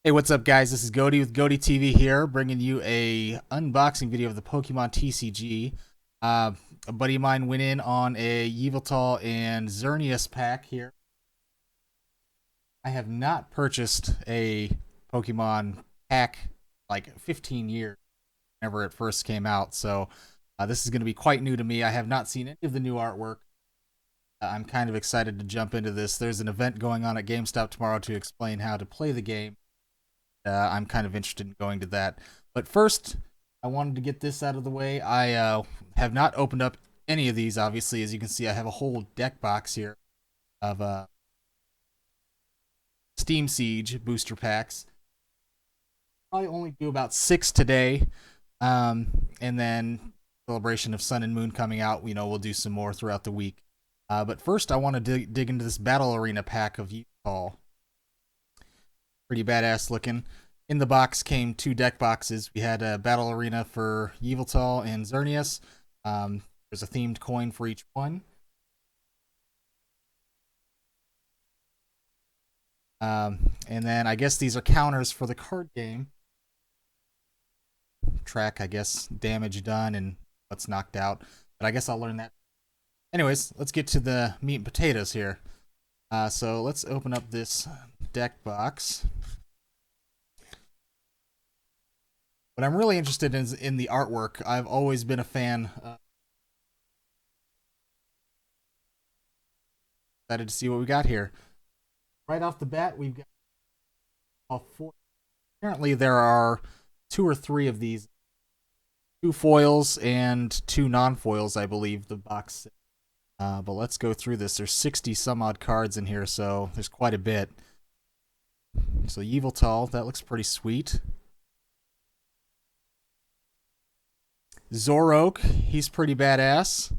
Hey, what's up, guys? This is Goaty with Goaty TV here, bringing you a unboxing video of the Pokemon TCG. A buddy of mine went in on a Yveltal and Xerneas pack here. I have not purchased a Pokemon pack like 15 years, whenever it first came out, so this is going to be quite new to me. I have not seen any of the new artwork. I'm kind of excited to jump into this. There's an event going on at GameStop tomorrow to explain how to play the game. I'm kind of interested in going to that. But first, I wanted to get this out of the way. I have not opened up any of these, obviously. As you can see, I have a whole deck box here of Steam Siege booster packs. Probably only do about 6 today. And then Celebration of Sun and Moon coming out. We'll do some more throughout the week. But first, I want to dig into this Battle Arena pack of Yveltal. Pretty badass looking. In the box came 2 deck boxes. We had a Battle Arena for Yveltal and Xerneas. There's a themed coin for each one. And then I guess these are counters for the card game. Track, I guess, damage done and what's knocked out. But I guess I'll learn that. Anyways, let's get to the meat and potatoes here. So let's open up this deck box. What I'm really interested in is in the artwork. I've always been a fan. Excited to see what we got here. Right off the bat, we've got all 4. Apparently, there are 2 or 3 of these. 2 foils and 2 non-foils, I believe, the box. But let's go through this. There's 60 some odd cards in here, so there's quite a bit. So Yveltal, that looks pretty sweet. Zoroark, he's pretty badass.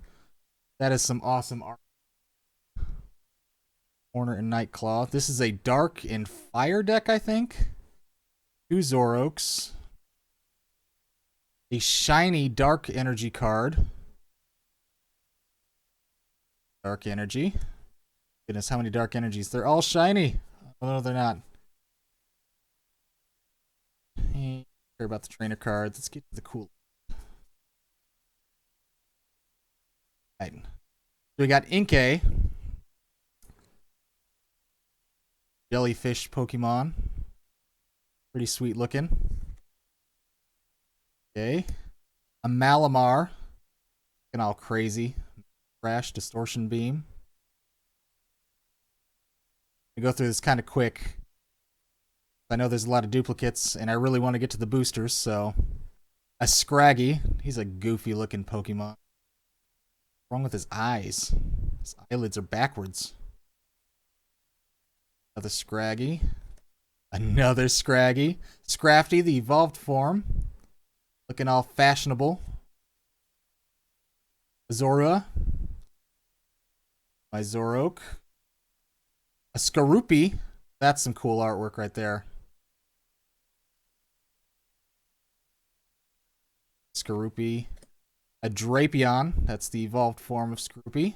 That is some awesome art. Horner and Nightclaw. This is a Dark and Fire deck, I think. 2 Zoroarks. A shiny Dark Energy card. Dark Energy. Goodness, how many Dark Energies? They're all shiny. Oh, no, they're not. Hey, care about the trainer cards. Let's get to the cool. Right. So we got Inkay. Jellyfish Pokemon. Pretty sweet looking. Okay. A Lamarr. Looking all crazy. Crash, Distortion Beam. We go through this kind of quick. I know there's a lot of duplicates, and I really want to get to the boosters, so. A Scraggy. He's a goofy looking Pokemon. What's wrong with his eyes? His eyelids are backwards. Another Scraggy. Another Scraggy. Scrafty, the evolved form. Looking all fashionable. Zorua. My Zoroark. A Skorupi. That's some cool artwork right there. Skorupi. A Drapion. That's the evolved form of Skorupi.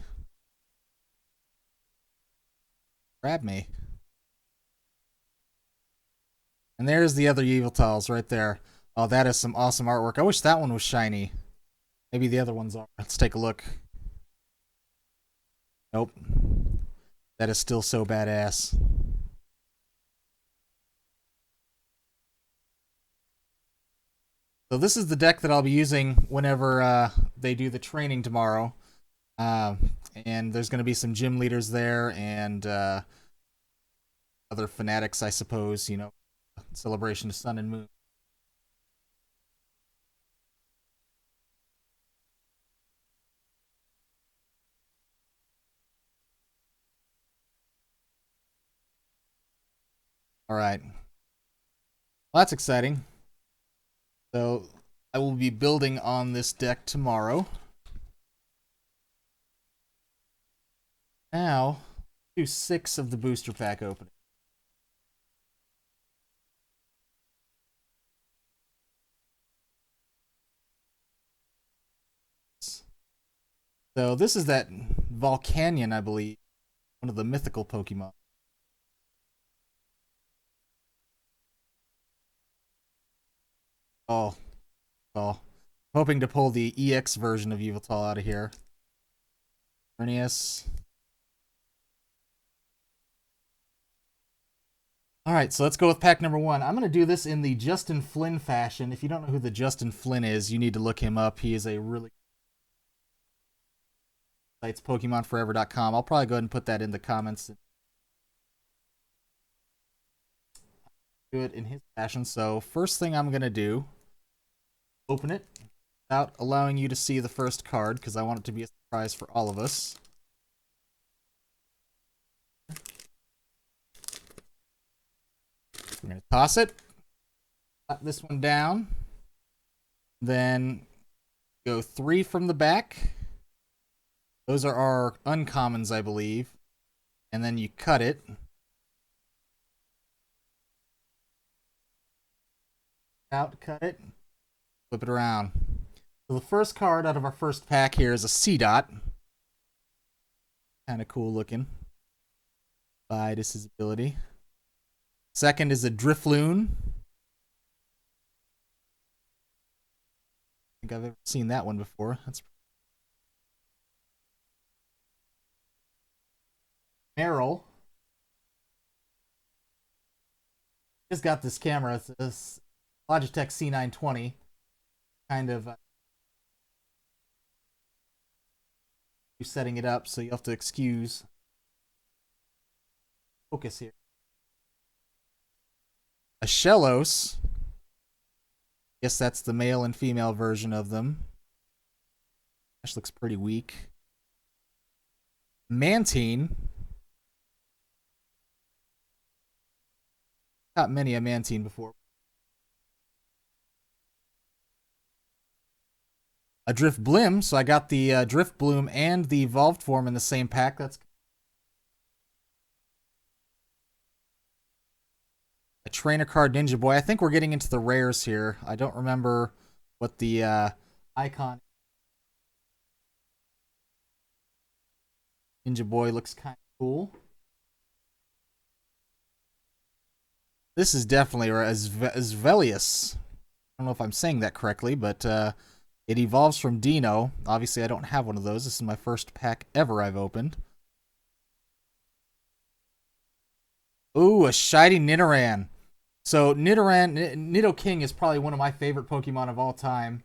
Grab me. And there's the other Yveltals right there. Oh, that is some awesome artwork. I wish that one was shiny. Maybe the other ones are. Let's take a look. Nope. That is still so badass. So this is the deck that I'll be using whenever they do the training tomorrow. And there's going to be some gym leaders there and other fanatics, I suppose, Celebration of Sun and Moon. All right. Well, that's exciting. So I will be building on this deck tomorrow. Now, do 6 of the booster pack opening. So this is that Volcanion, I believe. One of the mythical Pokemon. Oh, oh. Hoping to pull the EX version of Yveltal out of here. Xerneas. Alright, so let's go with pack number 1. I'm going to do this in the Justin Flynn fashion. If you don't know who the Justin Flynn is, you need to look him up. He is a really... It's PokemonForever.com. I'll probably go ahead and put that in the comments. Do it in his fashion. So first thing I'm going to do, open it without allowing you to see the first card because I want it to be a surprise for all of us. We're going to toss it. Put this one down. Then go 3 from the back. Those are our uncommons, I believe. And then you cut it. Out, cut it. Flip it around. So the first card out of our first pack here is a SHOUTOUT. Kind of cool looking. By this ability. Second is a Drifloon. I think I've ever seen that one before. That's Meryl. Just got this camera. It's this Logitech C920. Kind of setting it up, so you have to excuse focus here. A Shellos. Guess that's the male and female version of them. This looks pretty weak. Mantine. Not many a Mantine before. A Drifblim, so I got the Drifbloom and the evolved form in the same pack. That's a trainer card Ninja Boy. I think we're getting into the rares here. I don't remember what the icon. Ninja Boy looks kind of cool. This is definitely Asvelius. I don't know if I'm saying that correctly, but it evolves from Dino. Obviously, I don't have one of those. This is my first pack ever I've opened. Ooh, a shiny Nidoran. So Nidoking is probably one of my favorite Pokemon of all time.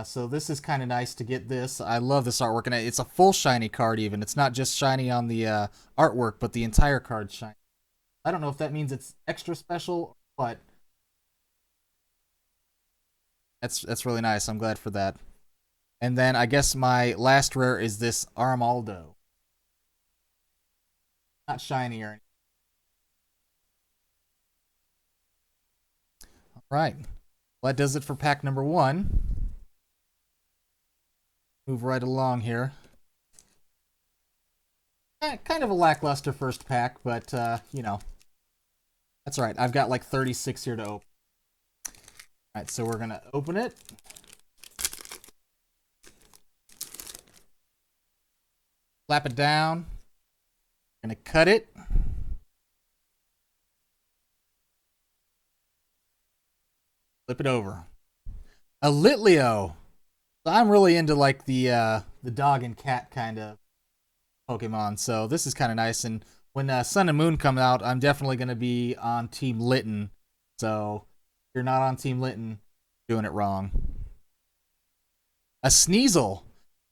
So this is kind of nice to get this. I love this artwork, and it's a full shiny card even. It's not just shiny on the artwork, but the entire card's shiny. I don't know if that means it's extra special, but that's really nice. I'm glad for that. And then I guess my last rare is this Armaldo. Not shiny or anything. All right. Well, that does it for pack number 1. Move right along here. Kind of a lackluster first pack, but, you know. That's all right. I've got like 36 here to open. All right, so we're going to open it. Flap it down. Going to cut it. Flip it over. A Litleo. So I'm really into like the dog and cat kind of Pokemon, so this is kind of nice. And when Sun and Moon come out, I'm definitely going to be on Team Litten. So if you're not on Team Litten, doing it wrong. A Sneasel.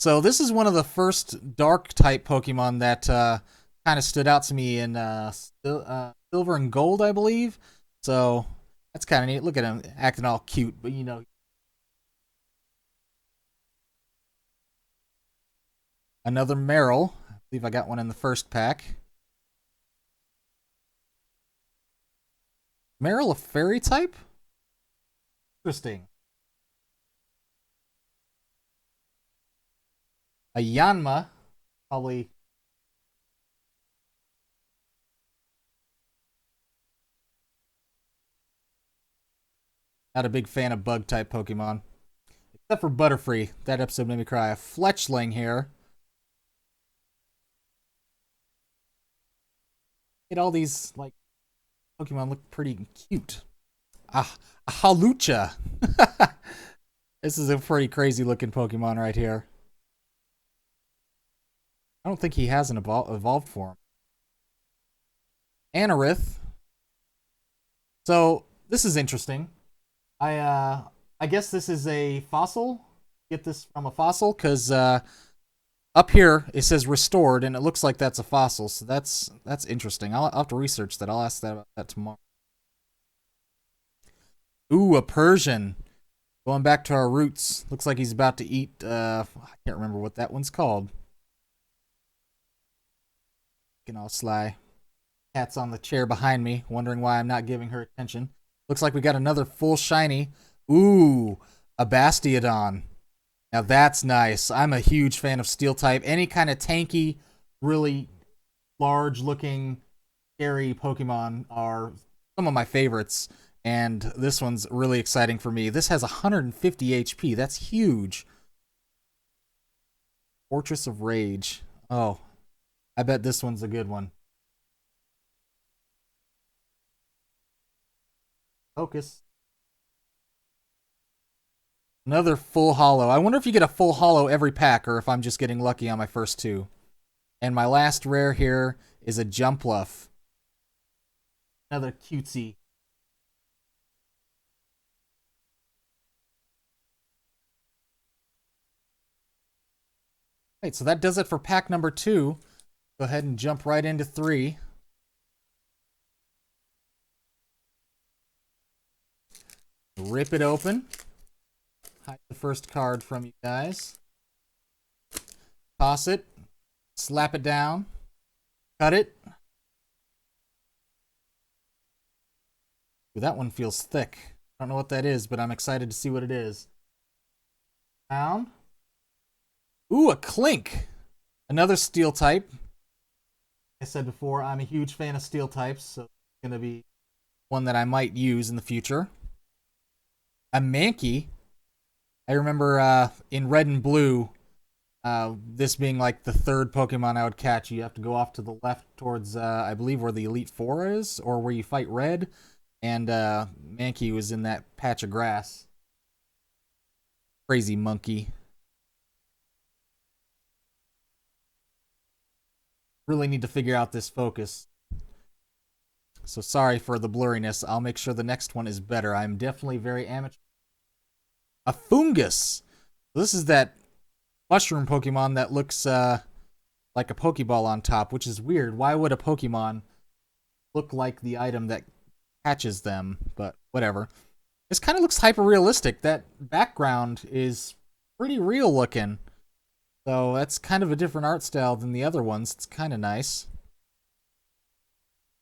So this is one of the first dark type Pokemon that kind of stood out to me in Silver and Gold, I believe. So that's kind of neat. Look at him acting all cute, but you know. Another Meryl. I believe I got one in the first pack. Meryl a fairy type? Interesting. A Yanma. Probably. Not a big fan of bug type Pokemon. Except for Butterfree. That episode made me cry. A Fletchling here. All these like Pokemon look pretty cute. a Halucha. This is a pretty crazy looking Pokemon right here. I don't think he has an evolved form. Anorith. So this is interesting. I guess this is a fossil. Get this from a fossil because up here it says restored and it looks like that's a fossil. So that's interesting. I'll have to research that. I'll ask that about that tomorrow. Ooh, a Persian. Going back to our roots. Looks like he's about to eat. I can't remember what that one's called. Looking all sly. Cat's on the chair behind me, wondering why I'm not giving her attention. Looks like we got another full shiny. Ooh, a Bastiodon. Now that's nice. I'm a huge fan of Steel type. Any kind of tanky, really large looking, scary Pokemon are some of my favorites. And this one's really exciting for me. This has 150 HP. That's huge. Fortress of Rage. Oh, I bet this one's a good one. Focus. Another full holo. I wonder if you get a full holo every pack or if I'm just getting lucky on my first two. And my last rare here is a Jumpluff. Another cutesy. Right, so that does it for pack number 2. Go ahead and jump right into 3. Rip it open. Hide the first card from you guys. Toss it. Slap it down. Cut it. Ooh, that one feels thick. I don't know what that is, but I'm excited to see what it is. Down. Ooh, a Clink. Another Steel type. I said before, I'm a huge fan of Steel types, so it's going to be one that I might use in the future. A Mankey. I remember in Red and Blue, this being like the third Pokemon I would catch. You have to go off to the left towards, I believe, where the Elite Four is, or where you fight Red. And Mankey was in that patch of grass. Crazy monkey. Really need to figure out this focus. So sorry for the blurriness. I'll make sure the next one is better. I'm definitely very amateur. A Fungus. This is that mushroom Pokemon that looks like a Pokeball on top, which is weird. Why would a Pokemon look like the item that catches them? But whatever. This kind of looks hyper-realistic. That background is pretty real looking. So that's kind of a different art style than the other ones. It's kind of nice.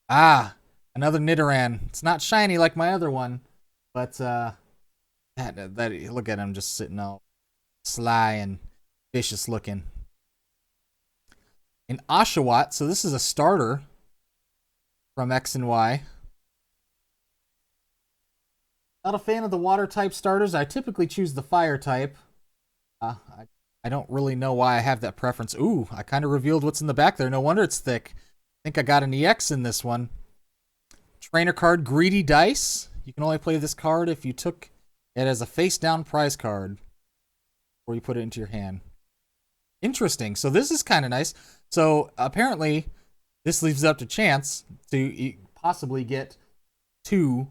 Ah, another Nidoran. It's not shiny like my other one, but look at him just sitting all sly and vicious looking. An Oshawott. So this is a starter from X and Y. Not a fan of the water type starters. I typically choose the fire type. I don't really know why I have that preference. Ooh, I kind of revealed what's in the back there. No wonder it's thick. I think I got an EX in this one. Trainer card, Greedy Dice. You can only play this card if you took it as a face-down prize card, or you put it into your hand. Interesting. So this is kind of nice. So apparently, this leaves it up to chance to possibly get 2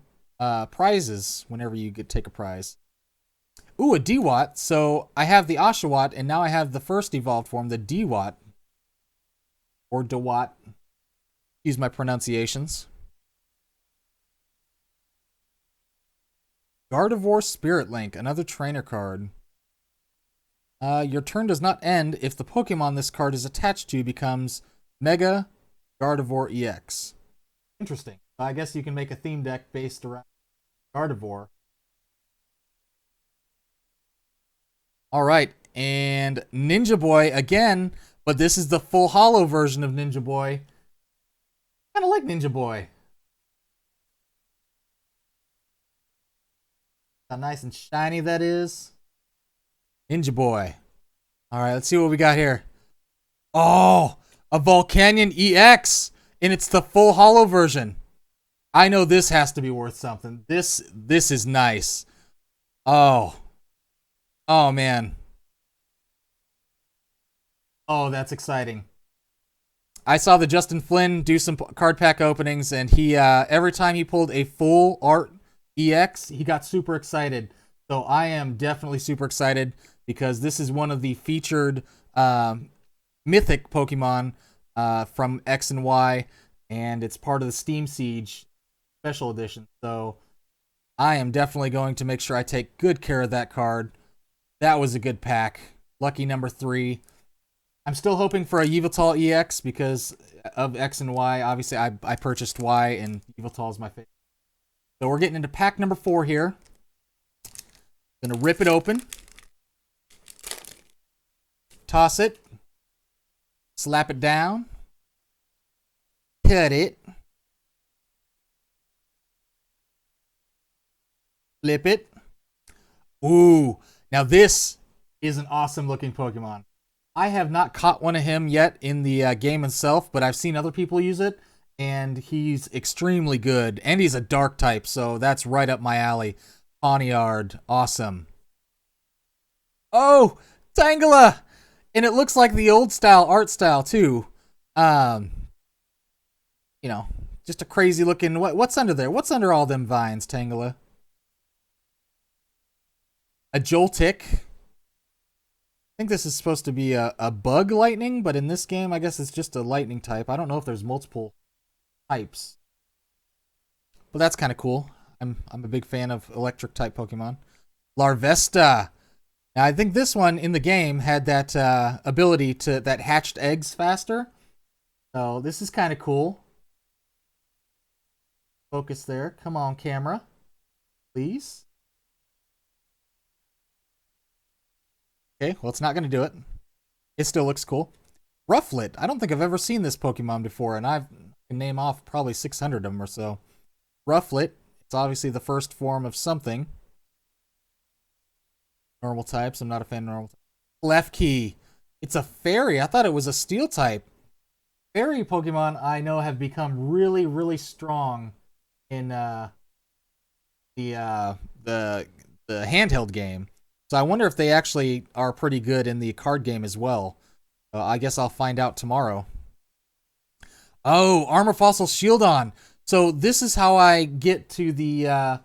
prizes whenever you take a prize. Ooh, a Dewott. So I have the Oshawott, and now I have the first evolved form, the Dewott. Or Dewott. Excuse my pronunciations. Gardevoir Spirit Link, another trainer card. Your turn does not end if the Pokemon this card is attached to becomes Mega Gardevoir EX. Interesting. I guess you can make a theme deck based around Gardevoir. All right, and Ninja Boy again, but this is the full holo version of Ninja Boy. Kind of like Ninja Boy. How nice and shiny that is. Ninja Boy. All right, let's see what we got here. Oh, a Volcanion EX, and it's the full holo version. I know this has to be worth something. This is nice. Oh. Oh, man. Oh, that's exciting. I saw the Justin Flynn do some card pack openings, and he every time he pulled a full art EX, he got super excited. So I am definitely super excited because this is one of the featured mythic Pokemon from X and Y, and it's part of the Steam Siege special edition. So I am definitely going to make sure I take good care of that card. That was a good pack. Lucky number 3. I'm still hoping for a Yveltal EX because of X and Y. Obviously, I purchased Y, and Yveltal is my favorite. So we're getting into pack number 4 here. Gonna rip it open. Toss it. Slap it down. Cut it. Flip it. Ooh. Now this is an awesome looking Pokemon. I have not caught one of him yet in the game itself, but I've seen other people use it, and he's extremely good. And he's a dark type, so that's right up my alley. Pawniard, awesome. Oh, Tangela! And it looks like the old style art style too. You know, just a crazy looking. What's under there? What's under all them vines, Tangela? A Joltik. I think this is supposed to be a bug lightning, but in this game, I guess it's just a lightning type. I don't know if there's multiple types. But that's kind of cool. I'm a big fan of electric type Pokemon. Larvesta. Now, I think this one in the game had that ability that hatched eggs faster. So this is kind of cool. Focus there. Come on, camera. Please. Okay, well, it's not going to do it. It still looks cool. Rufflet. I don't think I've ever seen this Pokemon before, and I can name off probably 600 of them or so. Rufflet. It's obviously the first form of something. Normal types. I'm not a fan of normal types. Klefki. It's a fairy. I thought it was a steel type. Fairy Pokemon I know have become really, really strong in the handheld game. So I wonder if they actually are pretty good in the card game as well. I guess I'll find out tomorrow. Oh, Armor Fossil Shieldon. So this is how I get to the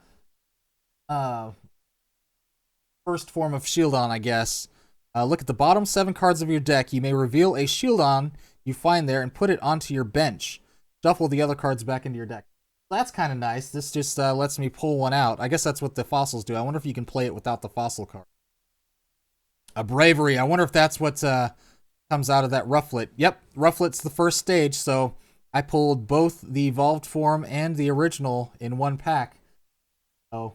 first form of Shieldon, I guess. Look at the bottom 7 cards of your deck. You may reveal a Shieldon you find there and put it onto your bench. Shuffle the other cards back into your deck. That's kind of nice. This just lets me pull one out. I guess that's what the fossils do. I wonder if you can play it without the fossil card. A Bravery. I wonder if that's what comes out of that Rufflet. Yep, Rufflet's the first stage, so I pulled both the evolved form and the original in one pack. So,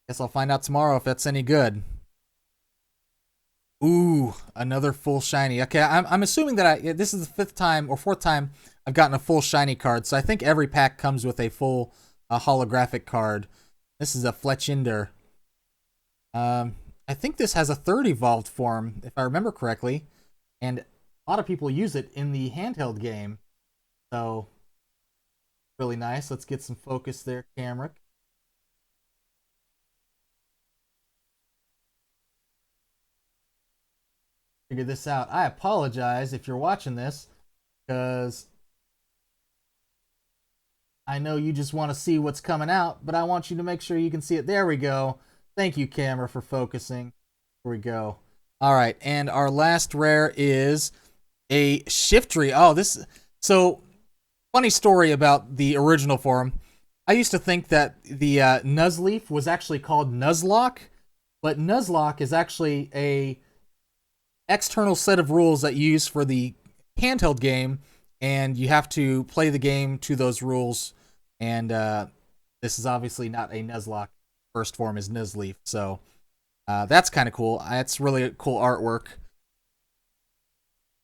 guess I'll find out tomorrow if that's any good. Ooh, another full shiny. Okay, I'm assuming that this is the 5th time or 4th time I've gotten a full shiny card, so I think every pack comes with a full holographic card. This is a Fletchinder. I think this has a 3rd evolved form, if I remember correctly, and a lot of people use it in the handheld game. So, really nice. Let's get some focus there, camera. Figure this out. I apologize if you're watching this, because I know you just want to see what's coming out, but I want you to make sure you can see it. There we go. Thank you, camera, for focusing. Here we go. All right, and our last rare is a Shiftry. Oh, this... So, funny story about the original form. I used to think that the Nuzleaf was actually called Nuzlocke, but Nuzlocke is actually a external set of rules that you use for the handheld game, and you have to play the game to those rules, and this is obviously not a Nuzlocke. First form is Nuzleaf, so that's kind of cool. That's really cool artwork.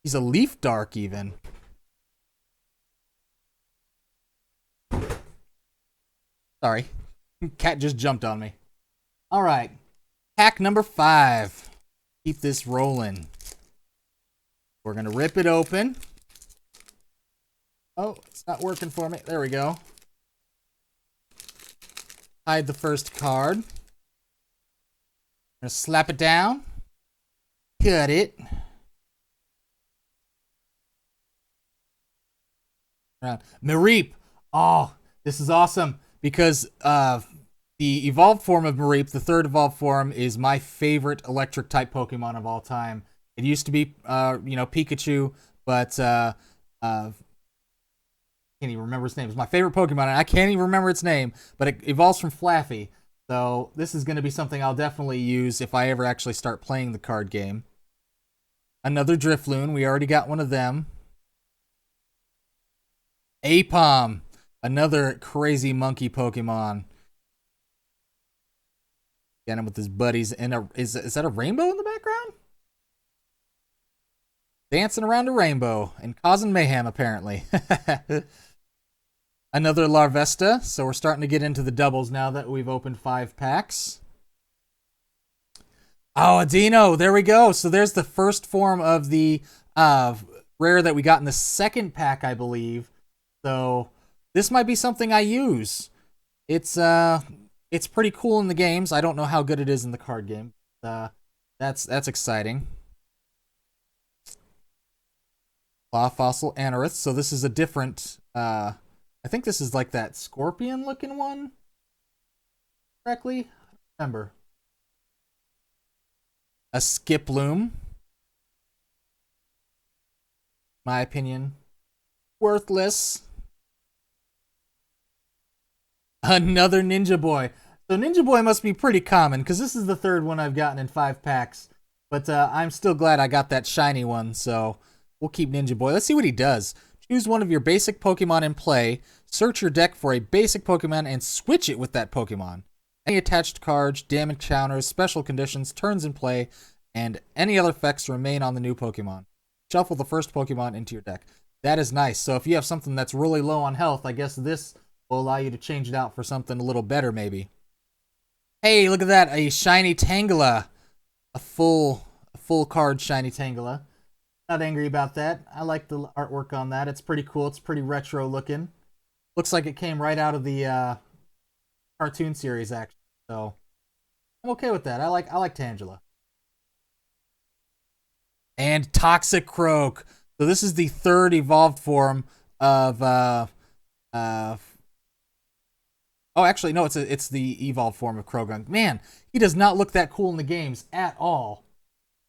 He's a Leaf Dark, even. Sorry. Cat just jumped on me. Alright. Pack number 5. Keep this rolling. We're going to rip it open. Oh, it's not working for me. There we go. Hide the first card. Gonna slap it down. Cut it. Mareep. Oh, this is awesome because the evolved form of Mareep, the third evolved form, is my favorite electric type Pokemon of all time. It used to be, Pikachu, but I can't even remember its name. It's my favorite Pokemon, and I can't even remember its name, but it evolves from Flaffy. So this is going to be something I'll definitely use if I ever actually start playing the card game. Another Drifloon. We already got one of them. Apom. Another crazy monkey Pokemon. Got him with his buddies. And is that a rainbow in the background? Dancing around a rainbow and causing mayhem, apparently. Another Larvesta. So we're starting to get into the doubles now that we've opened 5 packs. Oh, a Dino. There we go. So there's the first form of the rare that we got in the second pack, I believe. So this might be something I use. It's pretty cool in the games. I don't know how good it is in the card game. That's exciting. Claw Fossil Anorith. So this is a different. I think this is like that scorpion looking one. Correctly, I don't remember. A Skiploom. My opinion, worthless. Another Ninja Boy. So Ninja Boy must be pretty common because this is the third one I've gotten in 5 packs. But I'm still glad I got that shiny one, so we'll keep Ninja Boy. Let's see what he does. Choose one of your basic Pokemon in play, search your deck for a basic Pokemon, and switch it with that Pokemon. Any attached cards, damage counters, special conditions, turns in play, and any other effects remain on the new Pokemon. Shuffle the first Pokemon into your deck. That is nice. So if you have something that's really low on health, I guess this will allow you to change it out for something a little better, maybe. Hey, look at that. A shiny Tangela. A full card shiny Tangela. Not angry about that. I like the artwork on that. It's pretty cool. It's pretty retro looking. Looks like it came right out of the cartoon series, actually. So I'm okay with that. I like Tangela. And Toxicroak. So this is the third evolved form of oh, actually, no, it's the evolved form of Croagunk. Man, he does not look that cool in the games at all.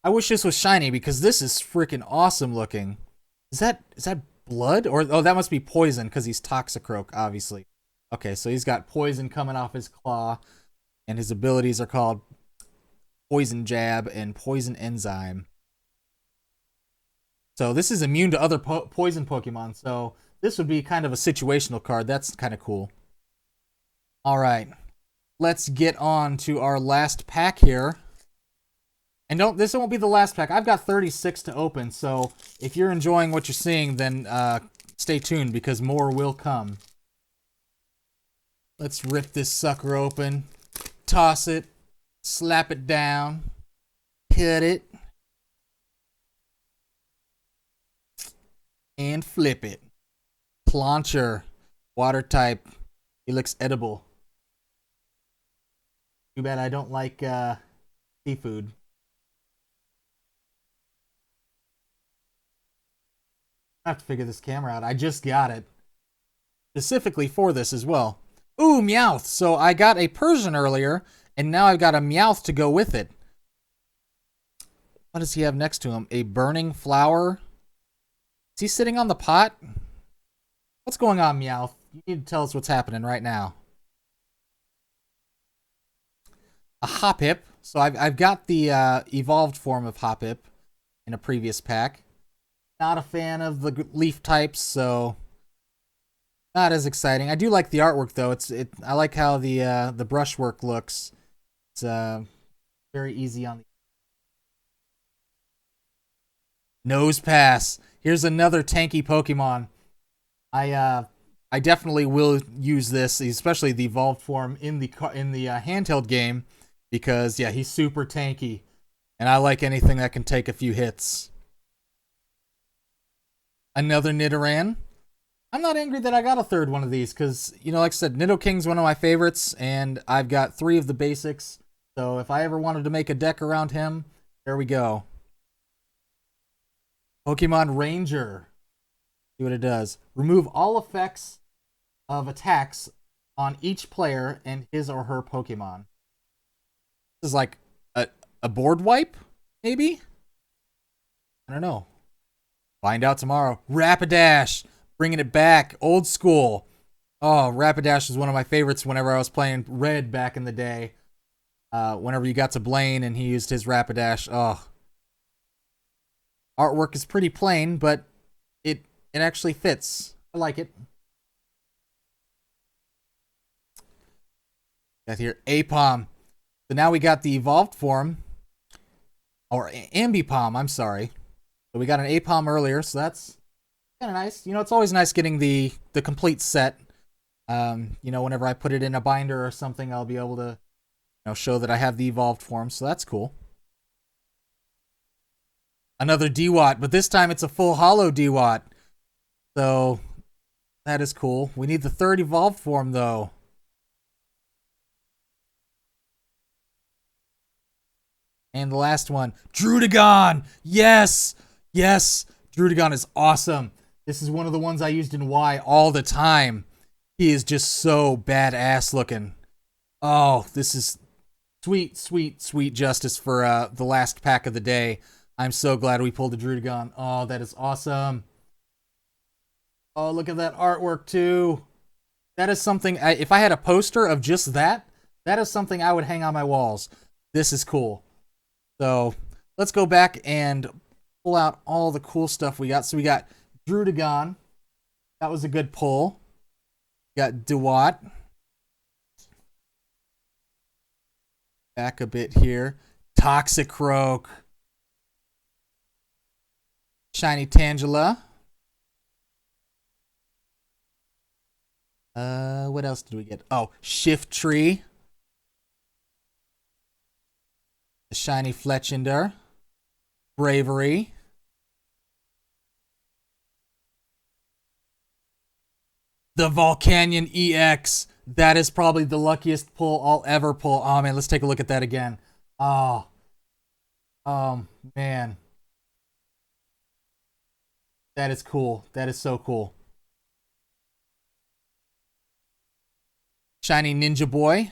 I wish this was shiny because this is freaking awesome looking. Is that blood? Or oh, that must be poison because he's Toxicroak, obviously. Okay, so he's got poison coming off his claw, and his abilities are called Poison Jab and Poison Enzyme. So this is immune to other poison Pokemon, so this would be kind of a situational card. That's kind of cool. All right, let's get on to our last pack here. And this won't be the last pack. I've got 36 to open, so if you're enjoying what you're seeing, then stay tuned because more will come. Let's rip this sucker open, toss it, slap it down, cut it, and flip it. Plancher, water type. He looks edible. Too bad I don't like seafood. I have to figure this camera out. I just got it. Specifically for this as well. Ooh, Meowth. So I got a Persian earlier, and now I've got a Meowth to go with it. What does he have next to him? A burning flower? Is he sitting on the pot? What's going on, Meowth? You need to tell us what's happening right now. A Hoppip. So I've got the evolved form of Hoppip in a previous pack. Not a fan of the leaf types, so not as exciting. I do like the artwork though. I like how the brushwork looks. It's very easy on the Nose Pass. Here's another tanky Pokemon. I definitely will use this, especially the evolved form in the handheld game, because yeah, he's super tanky, and I like anything that can take a few hits. Another Nidoran. I'm not angry that I got a third one of these because, you know, like I said, Nidoking's one of my favorites, and I've got 3 of the basics. So if I ever wanted to make a deck around him, there we go. Pokemon Ranger. See what it does. Remove all effects of attacks on each player and his or her Pokemon. This is like a board wipe, maybe? I don't know. Find out tomorrow. Rapidash. Bringing it back. Old school. Oh, Rapidash was one of my favorites whenever I was playing Red back in the day. Whenever you got to Blaine and he used his Rapidash. Oh. Artwork is pretty plain, but it actually fits. I like it. Got here Apom. So now we got the evolved form. Or Ambipom, I'm sorry. So we got an Apom earlier, so that's kind of nice. You know, it's always nice getting the complete set. You know, whenever I put it in a binder or something, I'll be able to, you know, show that I have the evolved form, so that's cool. Another DWAT, but this time it's a full holo DWAT. So that is cool. We need the 3rd evolved form, though. And the last one, Druddigon! Yes! Yes! Druddigon is awesome. This is one of the ones I used in Y all the time. He is just so badass looking. Oh, this is sweet, sweet, sweet justice for the last pack of the day. I'm so glad we pulled the Druddigon. Oh, that is awesome. Oh, look at that artwork, too. That is something, if I had a poster of just that, that is something I would hang on my walls. This is cool. So let's go back and pull out all the cool stuff we got. So we got Druddigon. That was a good pull. We got DeWatt. Back a bit here. Toxicroak. Shiny Tangela. What else did we get? Oh, Shift Tree. The Shiny Fletchinder. Bravery. The Volcanion EX. That is probably the luckiest pull I'll ever pull. Oh, man, let's take a look at that again. Oh. Oh, man. That is cool. That is so cool. Shiny Ninja Boy.